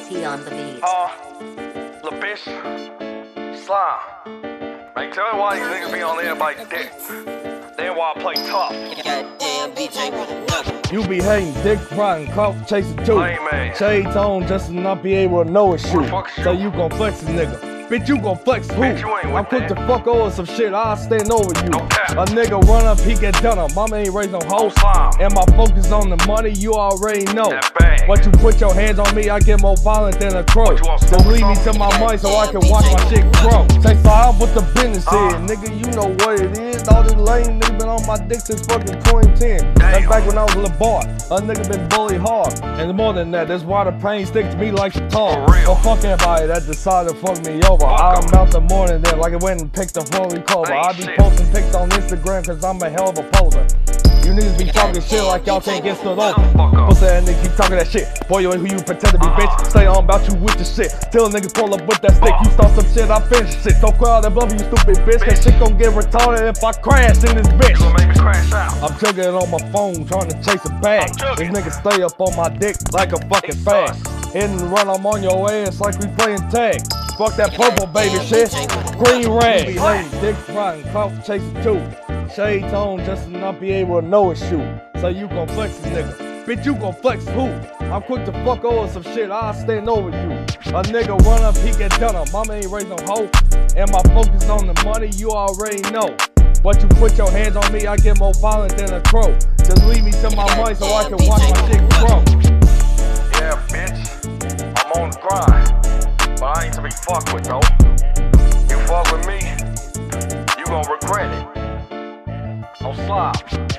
JP on the beat. Lil' bitch, slime. Man, tell me why these niggas be on everybody's dick. Then why I play tough. Goddamn BJ with another. You be hating, dick riding, clout chasing too. Amen. Shades on just to not be able to know it's you. Fuck So you gon' flex a nigga. Bitch, you gon' flex who? Bitch, you ain't with I'm quick that. to fuck over some shit, I'll stand over you. No cap. A nigga run up, he get done up. Mama ain't raised no hoe. Slime. And my focus on the money, you already know. That bag. But you put your hands on me, I get more violent than a crow. What you want, Just smoke leave me or to my money so I can watch my shit grow. Say five what the business is, nigga, you know what it is. All this lame nigga been on my dick since fucking 2010. That's back when I was a little boy. A nigga been bullied hard. And more than that, that's why the pain sticks to me like guitar. For real. But fuck anybody that decided to fuck me over. I'm out the morning there like it went and picked a fully cover. I be shit. posting pics on Instagram cause I'm a hell of a poser. You niggas be talking shit like y'all can't get stood over. Fuck up. Pussy ass nigga keep talking that shit. Boy, you ain't who you pretend to be, bitch. Stay on about you with the shit. Till niggas pull up with that stick. You start some shit, I finish shit. Don't cry out and bluff you stupid bitch. That shit gon' get retarded if I crash in this bitch. You gon' make me crash out. I'm chugging it on my phone, trying to chase a bag. These niggas stay up on my dick like a fucking fag. Hit and run, I'm on your ass like we playing tag. Fuck that purple baby shit. Green rag. Dick riding, clout chasing too. Shades on just to not be able to know it's you. So you gon' flex a nigga. Bitch, you gon' flex who? I'm quick to fuck over some shit, I'll stand over you. A nigga run up, he get done up. Mama ain't raised no hoe. And my focus on the money, you already know. But you put your hands on me, I get more violent than a crow. Just leave me to my money so I can watch my shit grow. Yeah, bitch. I'm on the grind. But I ain't to be fucked with, though. You fuck with me, you gon' regret it. Don't slide.